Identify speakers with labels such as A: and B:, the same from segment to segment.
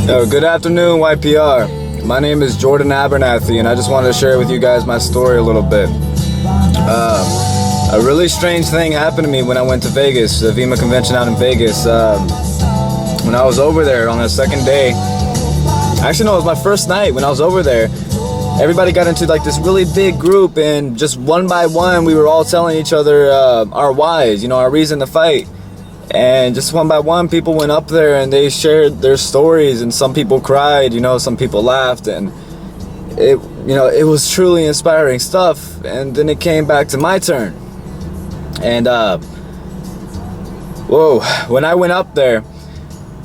A: Good afternoon, YPR. My name is Jordan Abernathy, and I just wanted to share with you guys my story a little bit. A really strange thing happened to me when I went to Vegas, the Vemma convention out in Vegas. When I was over there on the second day, actually no, it was my first night when I was over there. Everybody got into like this really big group, and just one by one, we were all telling each other our whys, our reason to fight. And just one by one, people went up there and they shared their stories, and some people cried, some people laughed, and it was truly inspiring stuff. And then it came back to my turn, and when I went up there,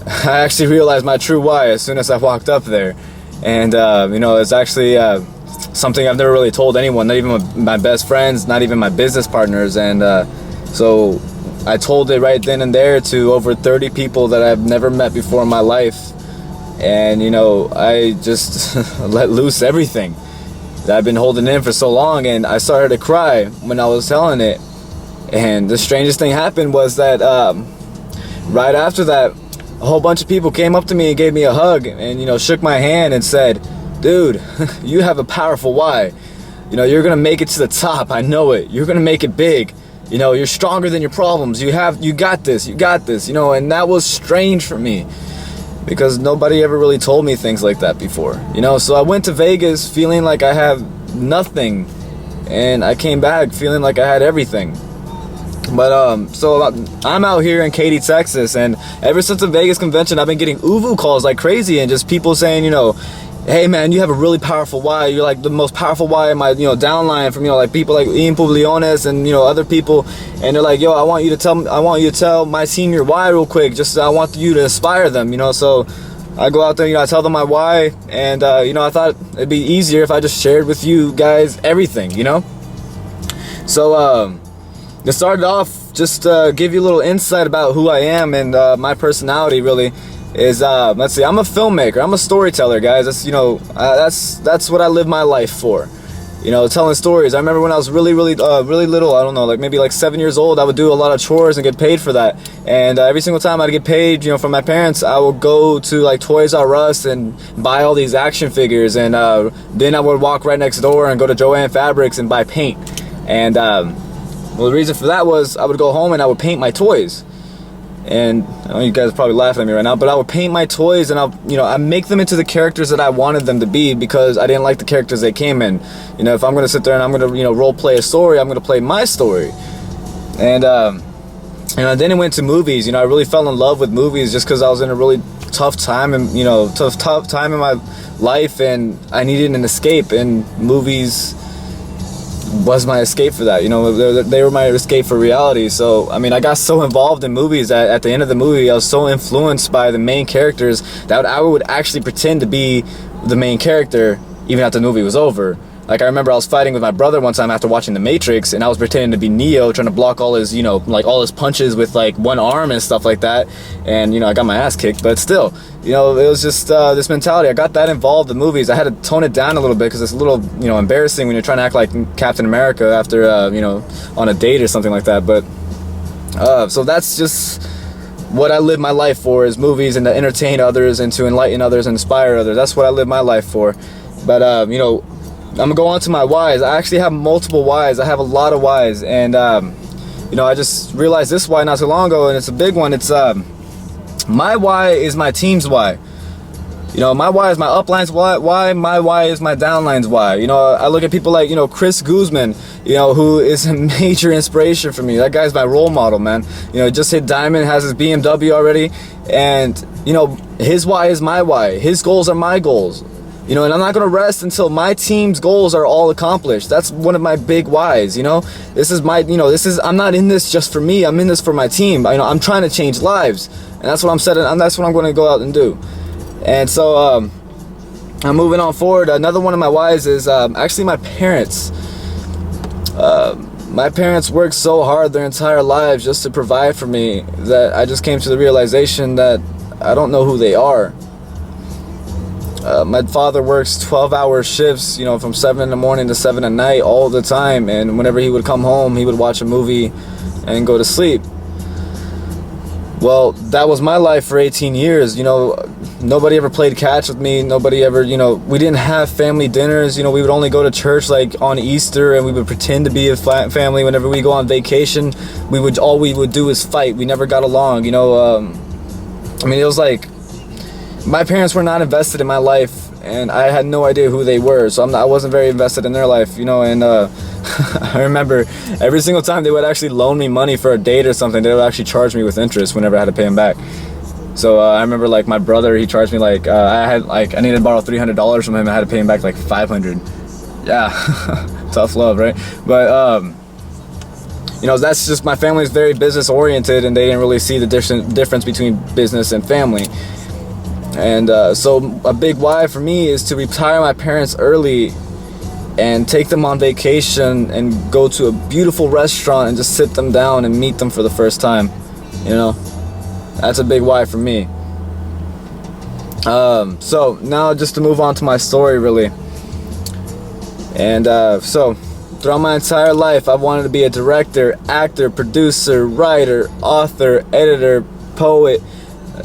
A: I actually realized my true why as soon as I walked up there. And it's actually something I've never really told anyone, not even my best friends, not even my business partners. And so I told it right then and there to over 30 people that I've never met before in my life. And I just let loose everything that I've been holding in for so long, and I started to cry when I was telling it. And the strangest thing happened was that right after that, a whole bunch of people came up to me and gave me a hug and shook my hand and said, "Dude, you have a powerful why. You're gonna make it to the top. I know it. You're gonna make it big. You're stronger than your problems. You got this. And that was strange for me, because nobody ever really told me things like that before. So I went to Vegas feeling like I have nothing, and I came back feeling like I had everything. But so I'm out here in Katy, Texas, and ever since the Vegas convention, I've been getting uvu calls like crazy, and just people saying, "Hey man, you have a really powerful why. You're like the most powerful why in my downline," from like people like Ian Publiones and other people, and they're like, "Yo, I want you to tell my team your why real quick. Just I want you to inspire them." So I go out there, I tell them my why, and I thought it'd be easier if I just shared with you guys everything, So to start off, just give you a little insight about who I am and my personality really is, let's see, I'm a filmmaker, I'm a storyteller, guys. That's what I live my life for, telling stories. I remember when I was really little, I don't know, maybe 7 years old, I would do a lot of chores and get paid for that. And every single time I'd get paid, from my parents, I would go to Toys R Us and buy all these action figures, and then I would walk right next door and go to Joann Fabrics and buy paint. And well, the reason for that was I would go home and I would paint my toys. And I know you guys are probably laughing at me right now, but I would paint my toys, and I make them into the characters that I wanted them to be, because I didn't like the characters they came in. If I'm going to sit there and I'm going to role play a story, I'm going to play my story. And then it went to movies. I really fell in love with movies just because I was in a really tough time, and tough time in my life, and I needed an escape, and movies was my escape for that. They were my escape for reality. So I got so involved in movies that at the end of the movie, I was so influenced by the main characters that I would actually pretend to be the main character even after the movie was over. I remember I was fighting with my brother one time after watching The Matrix, and I was pretending to be Neo, trying to block all his, all his punches with one arm and stuff like that. And I got my ass kicked, but still, it was just this mentality. I got that involved in movies. I had to tone it down a little bit because it's a little, embarrassing when you're trying to act like Captain America after, on a date or something like that. But so that's just what I live my life for, is movies, and to entertain others and to enlighten others and inspire others. That's what I live my life for. But I'm gonna go on to my whys. I actually have multiple whys. I have a lot of whys, and I just realized this why not too long ago, and it's a big one. It's my why is my team's why. My why is my upline's why. My why is my downline's why. I look at people like Chris Guzman, who is a major inspiration for me. That guy's my role model, man. Just hit diamond, has his BMW already, and his why is my why. His goals are my goals. And I'm not going to rest until my team's goals are all accomplished. That's one of my big whys. This is my, I'm not in this just for me. I'm in this for my team. I'm trying to change lives, and that's what I'm setting, and that's what I'm going to go out and do. And so, I'm moving on forward. Another one of my whys is, actually my parents. My parents worked so hard their entire lives just to provide for me that I just came to the realization that I don't know who they are. My father works 12-hour shifts, from 7 in the morning to 7 at night all the time. And whenever he would come home, he would watch a movie and go to sleep. Well, that was my life for 18 years. You know, nobody ever played catch with me. Nobody ever, you know, we didn't have family dinners. You know, we would only go to church like on Easter, and we would pretend to be a family. Whenever we go on vacation, all we would do is fight. We never got along, you know. I mean, it was like, my parents were not invested in my life, and I had no idea who they were, so I wasn't very invested in their life, you know. And I remember every single time they would actually loan me money for a date or something, they would actually charge me with interest whenever I had to pay them back. So I remember like my brother, he charged me like I needed to borrow $300 from him. I had to pay him back like $500. Yeah, tough love, right? But you know, that's just, my family's very business oriented, and they didn't really see the difference between business and family. And so a big why for me is to retire my parents early and take them on vacation and go to a beautiful restaurant and just sit them down and meet them for the first time. You know, that's a big why for me. So now just to move on to my story really. And so throughout my entire life, I wanted to be a director, actor, producer, writer, author, editor, poet,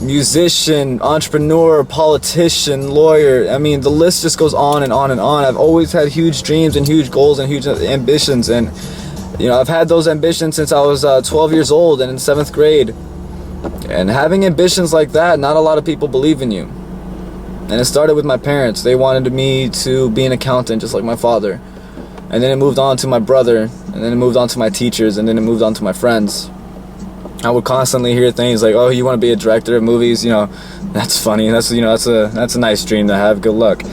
A: musician, entrepreneur, politician, lawyer. I mean, the list just goes on and on and on. I've always had huge dreams and huge goals and huge ambitions, and you know, I've had those ambitions since I was 12 years old and in 7th grade. And having ambitions like that, not a lot of people believe in you. And it started with my parents. They wanted me to be an accountant just like my father, and then it moved on to my brother, and then it moved on to my teachers, and then it moved on to my friends. I would constantly hear things like, "Oh, you want to be a director of movies? You know, that's funny. That's, you know, that's a nice dream to have. Good luck."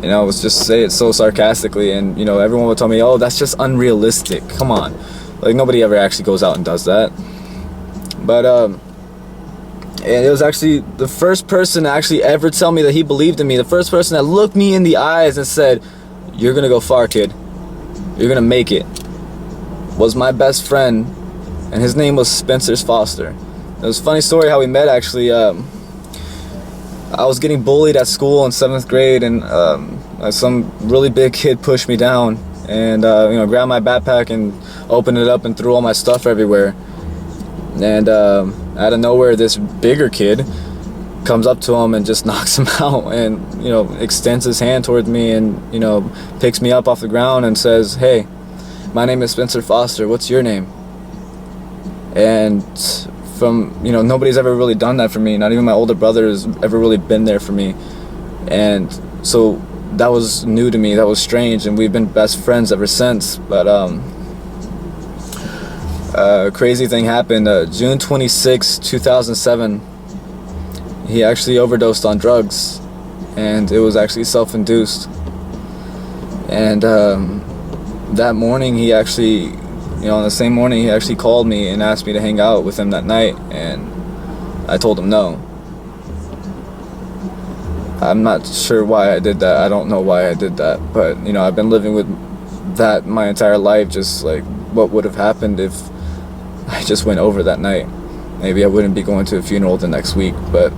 A: You know, I was just say it so sarcastically, and you know, everyone would tell me, "Oh, that's just unrealistic. Come on, like nobody ever actually goes out and does that." But and it was actually the first person to actually ever tell me that he believed in me. The first person that looked me in the eyes and said, "You're gonna go far, kid. You're gonna make it," was my best friend. And his name was Spencer Foster. It was a funny story how we met, actually. I was getting bullied at school in 7th grade, and some really big kid pushed me down and you know, grabbed my backpack and opened it up and threw all my stuff everywhere. And out of nowhere, this bigger kid comes up to him and just knocks him out, and you know, extends his hand towards me and, you know, picks me up off the ground and says, "Hey, my name is Spencer Foster. What's your name?" And from, you know, nobody's ever really done that for me. Not even my older brother has ever really been there for me. And so that was new to me. That was strange. And we've been best friends ever since. But a crazy thing happened. June 26, 2007, he actually overdosed on drugs. And it was actually self-induced. And that morning he actually... You know, on the same morning, he actually called me and asked me to hang out with him that night, and I told him no. I'm not sure why I did that. I don't know why I did that, but, you know, I've been living with that my entire life, just like what would have happened if I just went over that night. Maybe I wouldn't be going to a funeral the next week, but,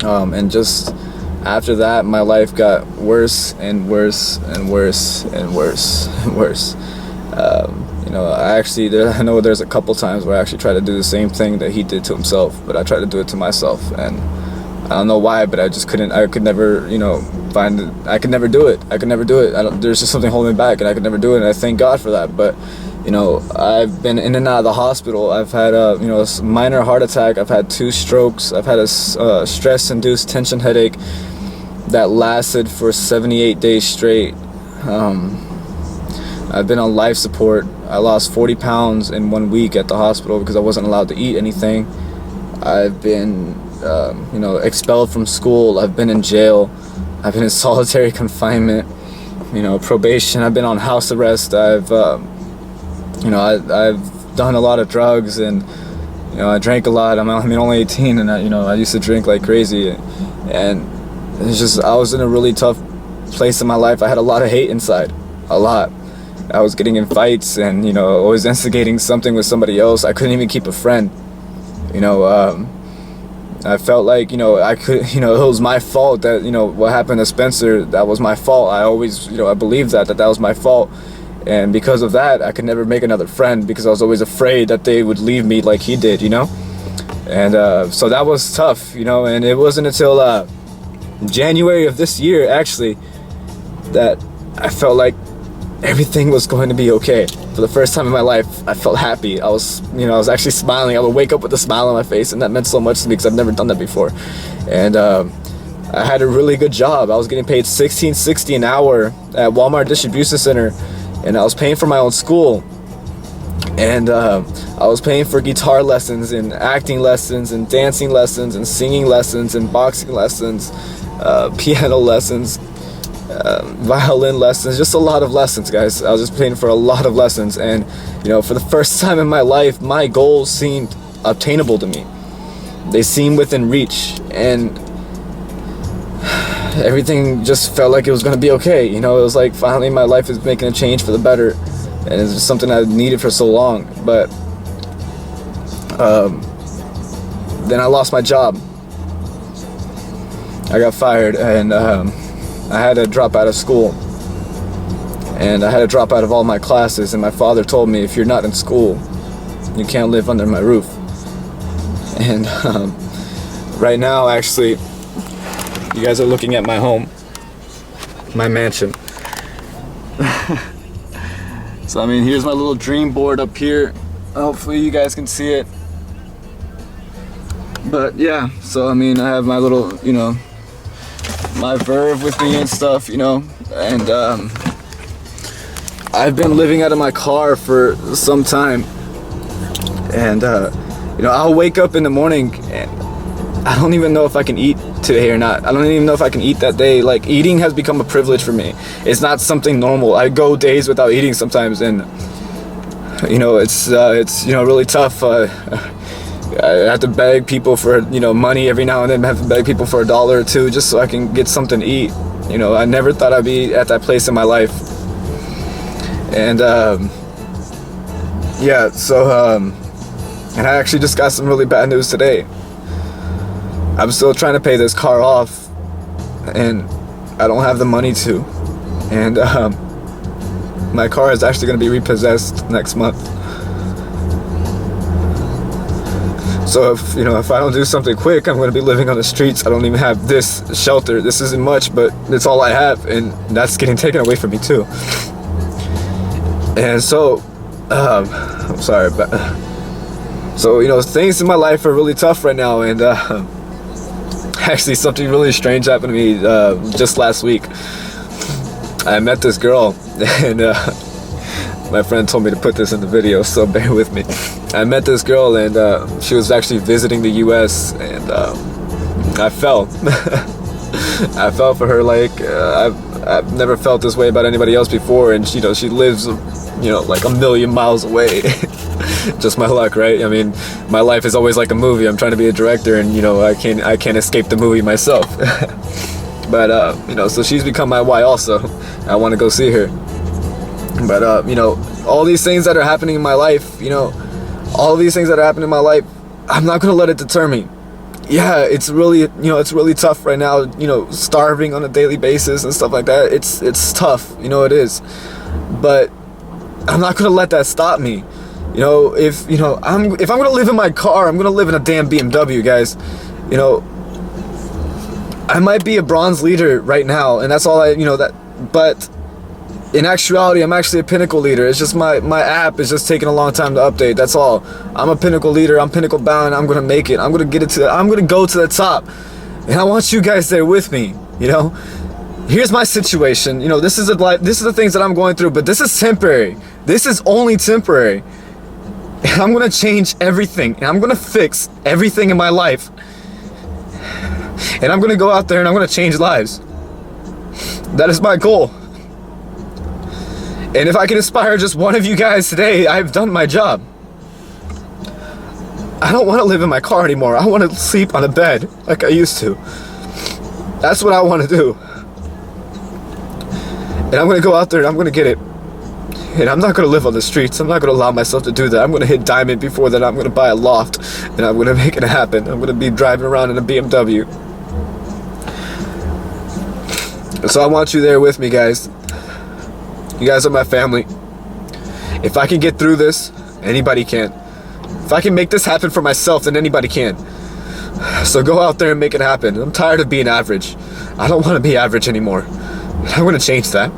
A: and just after that, my life got worse and worse and worse and worse and worse. You know, I know there's a couple times where I actually tried to do the same thing that he did to himself, but I tried to do it to myself, and I don't know why, but I just couldn't. I could never, you know, I could never do it. I could never do it. There's just something holding me back, and I could never do it, and I thank God for that. But, you know, I've been in and out of the hospital. I've had a, you know, a minor heart attack. I've had 2 strokes. I've had a stress-induced tension headache that lasted for 78 days straight. I've been on life support. I lost 40 pounds in 1 week at the hospital because I wasn't allowed to eat anything. I've been, you know, expelled from school. I've been in jail. I've been in solitary confinement, you know, probation. I've been on house arrest. I've, you know, I've done a lot of drugs, and, you know, I drank a lot. I'm only 18, and you know, I used to drink like crazy, and it's just, I was in a really tough place in my life. I had a lot of hate inside, a lot. I was getting in fights and, you know, always instigating something with somebody else. I couldn't even keep a friend. You know, I felt like, you know, you know, it was my fault that, you know, what happened to Spencer, that was my fault. I always, you know, I believed that was my fault. And because of that, I could never make another friend because I was always afraid that they would leave me like he did, you know? And so that was tough, you know. And it wasn't until January of this year, actually, that I felt like everything was going to be okay. For the first time in my life, I felt happy. I was actually smiling. I would wake up with a smile on my face, and that meant so much to me because I've never done that before. And I had a really good job. I was getting paid $16.60 an hour at Walmart Distribution Center, and I was paying for my own school. And I was paying for guitar lessons and acting lessons and dancing lessons and singing lessons and boxing lessons, piano lessons, violin lessons, just a lot of lessons, guys. I was just paying for a lot of lessons. And you know, for the first time in my life, my goals seemed obtainable to me. They seemed within reach, and everything just felt like it was going to be okay. You know, it was like finally my life is making a change for the better, and it's just something I needed for so long. But then I lost my job. I got fired, and I had to drop out of school, and I had to drop out of all my classes. And my father told me, if you're not in school, you can't live under my roof. And right now, actually, you guys are looking at my home, my mansion. So I mean, here's my little dream board up here. Hopefully you guys can see it. But yeah, so I mean, I have my little, you know, my Verve with me and stuff, you know. And I've been living out of my car for some time. And you know, I'll wake up in the morning and I don't even know if I can eat today or not. I don't even know if I can eat that day. Like, eating has become a privilege for me. It's not something normal. I go days without eating sometimes, and you know, it's you know, really tough. I have to beg people for, you know, money every now and then. I have to beg people for $1 or $2 just so I can get something to eat. You know, I never thought I'd be at that place in my life. And yeah, so and I actually just got some really bad news today. I'm still trying to pay this car off, and I don't have the money to. And my car is actually going to be repossessed next month. So if I don't do something quick, I'm going to be living on the streets. I don't even have this shelter. This isn't much, but it's all I have, and that's getting taken away from me too. And so, I'm sorry, but so, you know, things in my life are really tough right now. And actually, something really strange happened to me just last week. I met this girl, and my friend told me to put this in the video, so bear with me. I met this girl, and she was actually visiting the US, and I fell. I fell for her. Like, I've never felt this way about anybody else before, and you know, she lives, you know, like 1,000,000 miles away. Just my luck, right? I mean, my life is always like a movie. I'm trying to be a director, and you know, I can't escape the movie myself. But you know, so she's become my wife also. I want to go see her. But you know, all these things that are happening in my life, you know, all these things that are happening in my life, I'm not gonna let it deter me. Yeah, it's really, you know, it's really tough right now, you know, starving on a daily basis and stuff like that. It's tough, you know, it is. But I'm not gonna let that stop me. You know, if I'm gonna live in my car, I'm gonna live in a damn BMW, guys. You know, I might be a bronze leader right now, and that's all but in actuality, I'm actually a pinnacle leader. It's just my app is just taking a long time to update. That's all. I'm a pinnacle leader. I'm pinnacle bound. I'm gonna make it. I'm gonna go to the top, and I want you guys there with me. You know, here's my situation. You know, this is the things that I'm going through, but this is temporary. This is only temporary. And I'm gonna change everything, and I'm gonna fix everything in my life, and I'm gonna go out there and I'm gonna change lives. That is my goal. And if I can inspire just one of you guys today, I've done my job. I don't want to live in my car anymore. I want to sleep on a bed like I used to. That's what I want to do. And I'm gonna go out there and I'm gonna get it. And I'm not gonna live on the streets. I'm not gonna allow myself to do that. I'm gonna hit diamond. Before that, I'm gonna buy a loft, and I'm gonna make it happen. I'm gonna be driving around in a BMW. So I want you there with me, guys. You guys are my family. If I can get through this, anybody can. If I can make this happen for myself, then anybody can. So go out there and make it happen. I'm tired of being average. I don't want to be average anymore. I'm going to change that.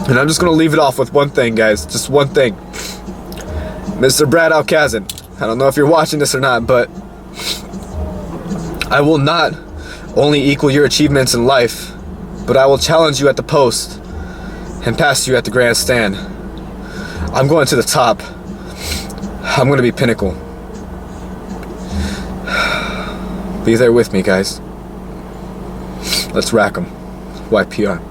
A: And I'm just going to leave it off with one thing, guys. Just one thing. Mr. Brad Alcazan, I don't know if you're watching this or not, but I will not only equal your achievements in life, but I will challenge you at the post and pass you at the grandstand. I'm going to the top. I'm going to be pinnacle. Be there with me, guys. Let's rack 'em. YPR.